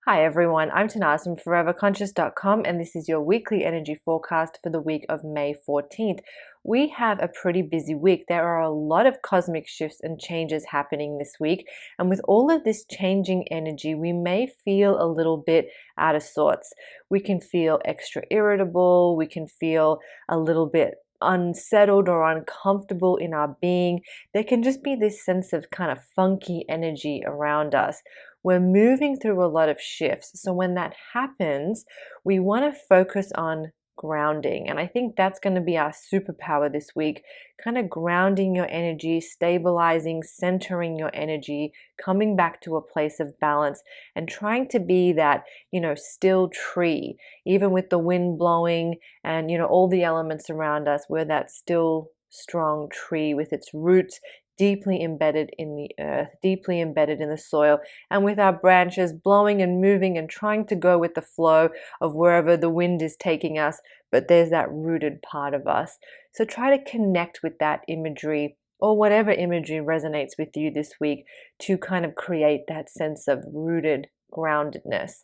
Hi everyone, I'm Tanaaz from foreverconscious.com and this is your weekly energy forecast for the week of May 14th. We have a pretty busy week. There are a lot of cosmic shifts and changes happening this week, and with all of this changing energy, we may feel a little bit out of sorts. We can feel extra irritable, we can feel a little bit unsettled or uncomfortable in our being. There can just be this sense of kind of funky energy around us. We're moving through a lot of shifts. So when that happens, we want to focus on grounding. And I think that's going to be our superpower this week, kind of grounding your energy, stabilizing, centering your energy, coming back to a place of balance and trying to be that, still tree, even with the wind blowing and, all the elements around us. We're that still strong tree with its roots deeply embedded in the earth, deeply embedded in the soil, and with our branches blowing and moving and trying to go with the flow of wherever the wind is taking us, but there's that rooted part of us. So try to connect with that imagery or whatever imagery resonates with you this week to kind of create that sense of rooted groundedness.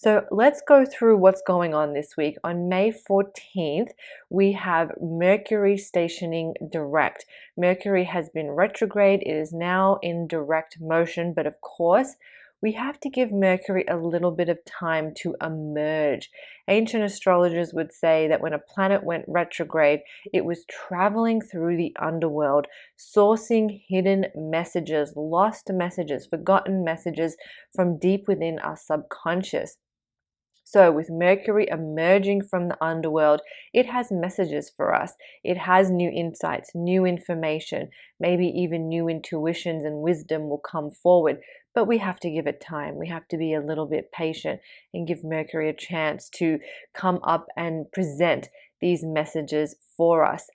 So let's go through what's going on this week. On May 14th, we have Mercury stationing direct. Mercury has been retrograde. It is now in direct motion, but of course, we have to give Mercury a little bit of time to emerge. Ancient astrologers would say that when a planet went retrograde, it was traveling through the underworld, sourcing hidden messages, lost messages, forgotten messages from deep within our subconscious. So, with Mercury emerging from the underworld, it has messages for us. It has new insights, new information, maybe even new intuitions and wisdom will come forward. But we have to give it time. We have to be a little bit patient and give Mercury a chance to come up and present these messages for us.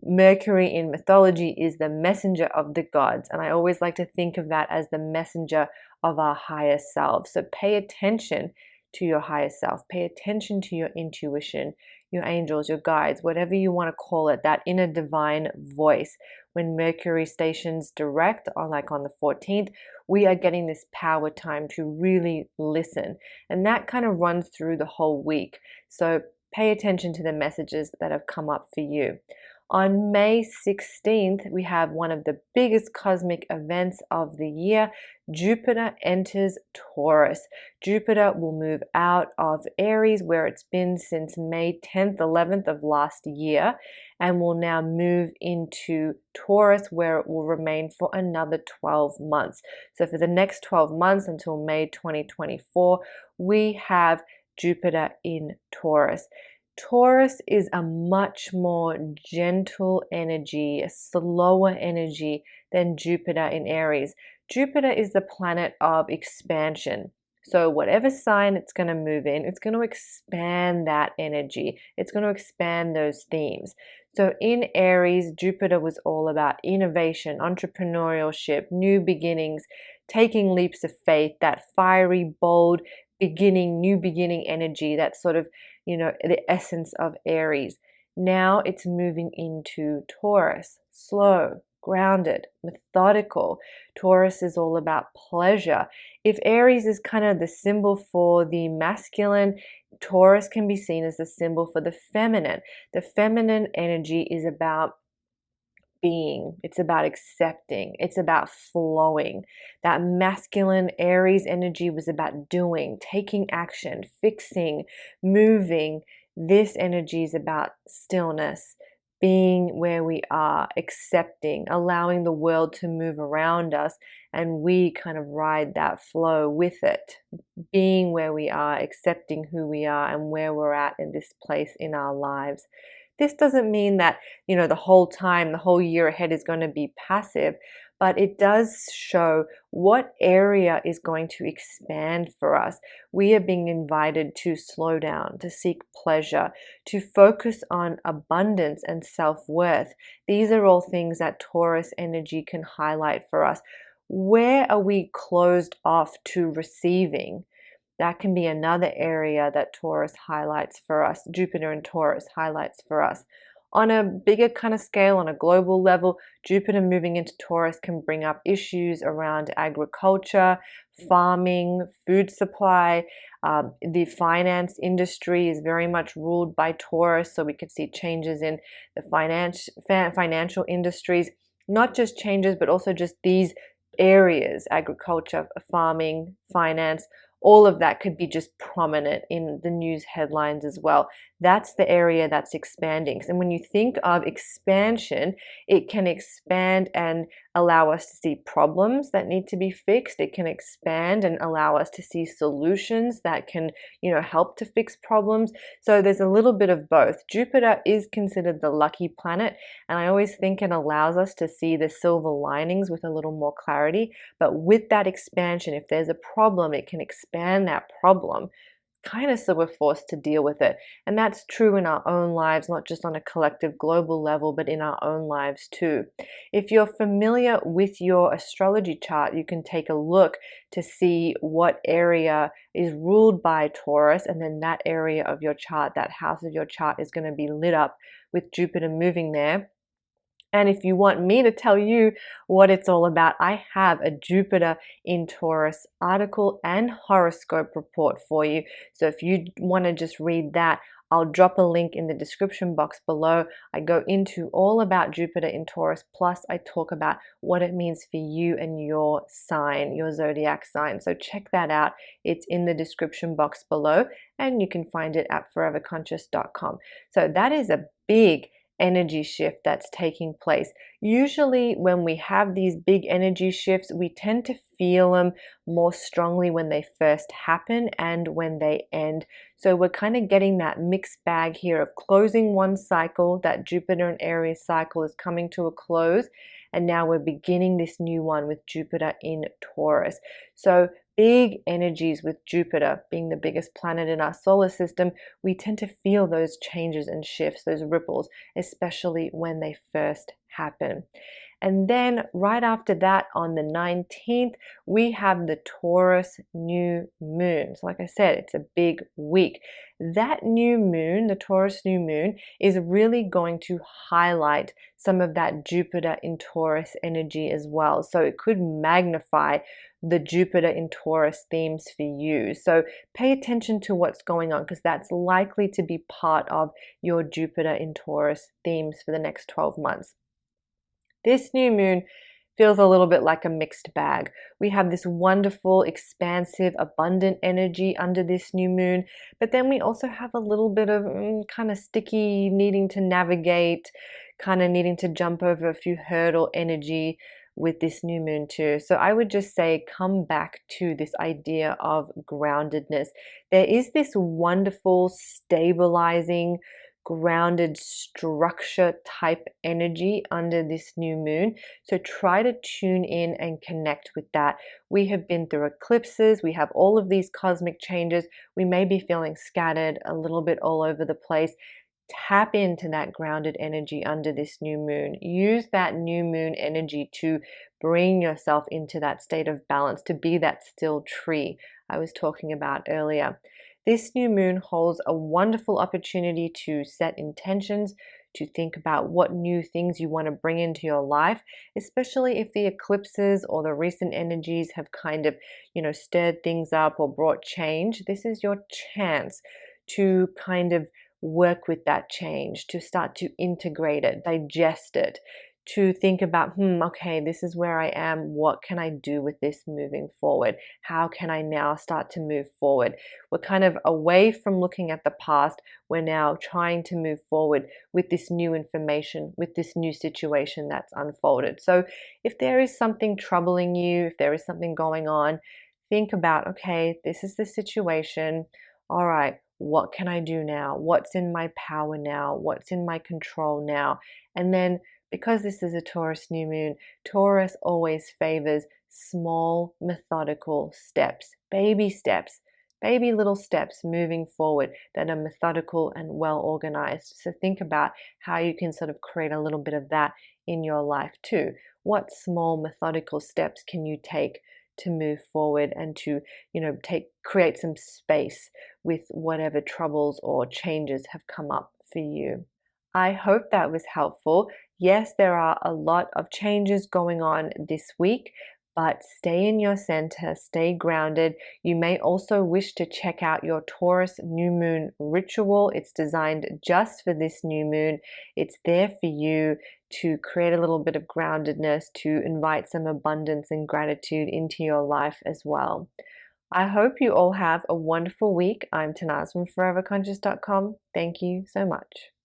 Mercury in mythology is the messenger of the gods, and I always like to think of that as the messenger of our higher self. So pay attention to your higher self. Pay attention to your intuition, your angels, your guides, whatever you want to call it, that inner divine voice. When Mercury stations direct, on the 14th, we are getting this power time to really listen. And that kind of runs through the whole week. So pay attention to the messages that have come up for you. On May 16th, we have one of the biggest cosmic events of the year. Jupiter enters Taurus. Jupiter will move out of Aries, where it's been since May 10th, 11th of last year, and will now move into Taurus, where it will remain for another 12 months. So for the next 12 months until May 2024, we have Jupiter in Taurus. Taurus is a much more gentle energy, a slower energy than Jupiter in Aries. Jupiter is the planet of expansion. So whatever sign it's going to move in, it's going to expand that energy. It's going to expand those themes. So in Aries, Jupiter was all about innovation, entrepreneurship, new beginnings, taking leaps of faith, that fiery, bold beginning, new beginning energy, that sort of the essence of Aries. Now it's moving into Taurus, slow, grounded, methodical. Taurus is all about pleasure. If Aries is kind of the symbol for the masculine, Taurus can be seen as the symbol for the feminine. The feminine energy is about being, it's about accepting, it's about flowing. That masculine Aries energy was about doing, taking action, fixing, moving. This energy is about stillness, being where we are, accepting, allowing the world to move around us, and we kind of ride that flow with it, being where we are, accepting who we are and where we're at in this place in our lives. This doesn't mean that, the whole time, the whole year ahead is going to be passive, but it does show what area is going to expand for us. We are being invited to slow down, to seek pleasure, to focus on abundance and self-worth. These are all things that Taurus energy can highlight for us. Where are we closed off to receiving? That can be another area that Taurus highlights for us. Jupiter and Taurus highlights for us. On a bigger kind of scale, on a global level, Jupiter moving into Taurus can bring up issues around agriculture, farming, food supply. The finance industry is very much ruled by Taurus, so we could see changes in the financial industries. Not just changes, but also just these areas: agriculture, farming, finance. All of that could be just prominent in the news headlines as well. That's the area that's expanding. And when you think of expansion, it can expand and allow us to see problems that need to be fixed. It can expand and allow us to see solutions that can, help to fix problems. So there's a little bit of both. Jupiter is considered the lucky planet, and I always think it allows us to see the silver linings with a little more clarity. But with that expansion, if there's a problem, it can expand that problem, kind of, so we're forced to deal with it. And that's true in our own lives, not just on a collective global level, but in our own lives too. If you're familiar with your astrology chart, you can take a look to see what area is ruled by Taurus, and then that area of your chart, that house of your chart, is going to be lit up with Jupiter moving there. And if you want me to tell you what it's all about, I have a Jupiter in Taurus article and horoscope report for you. So if you want to just read that, I'll drop a link in the description box below. I go into all about Jupiter in Taurus, plus I talk about what it means for you and your sign, your zodiac sign. So check that out. It's in the description box below, and you can find it at foreverconscious.com. So that is a big energy shift that's taking place. Usually when we have these big energy shifts, we tend to feel them more strongly when they first happen and when they end. So we're kind of getting that mixed bag here of closing one cycle. That Jupiter and Aries cycle is coming to a close, and now we're beginning this new one with Jupiter in Taurus. So big energies with Jupiter being the biggest planet in our solar system, we tend to feel those changes and shifts, those ripples, especially when they first happen. And then right after that, on the 19th, we have the Taurus new moon. So like I said, it's a big week. That new moon, the Taurus new moon, is really going to highlight some of that Jupiter in Taurus energy as well. So it could magnify the Jupiter in Taurus themes for you. So pay attention to what's going on, because that's likely to be part of your Jupiter in Taurus themes for the next 12 months. This new moon feels a little bit like a mixed bag. We have this wonderful, expansive, abundant energy under this new moon, but then we also have a little bit of kind of sticky, needing to navigate, kind of needing to jump over a few hurdle energy with this new moon too. So I would just say, come back to this idea of groundedness. There is this wonderful, stabilizing, grounded structure type energy under this new moon. So try to tune in and connect with that. We have been through eclipses. We have all of these cosmic changes. We may be feeling scattered, a little bit all over the place. Tap into that grounded energy under this new moon. Use that new moon energy to bring yourself into that state of balance, to be that still tree I was talking about earlier. This new moon holds a wonderful opportunity to set intentions, to think about what new things you want to bring into your life, especially if the eclipses or the recent energies have kind of, stirred things up or brought change. This is your chance to kind of work with that change, to start to integrate it, digest it, to think about, okay, this is where I am. What can I do with this moving forward? How can I now start to move forward? We're kind of away from looking at the past. We're now trying to move forward with this new information, with this new situation that's unfolded. So if there is something troubling you, if there is something going on, think about, okay, this is the situation. All right, what can I do now? What's in my power now? What's in my control now? And then, because this is a Taurus new moon, Taurus always favors small, methodical steps, baby little steps moving forward that are methodical and well organized. So think about how you can sort of create a little bit of that in your life too. What small, methodical steps can you take to move forward and to, create some space with whatever troubles or changes have come up for you? I hope that was helpful. Yes, there are a lot of changes going on this week, but stay in your center, stay grounded. You may also wish to check out your Taurus new moon ritual. It's designed just for this new moon. It's there for you to create a little bit of groundedness, to invite some abundance and gratitude into your life as well. I hope you all have a wonderful week. I'm Tanaaz from foreverconscious.com. Thank you so much.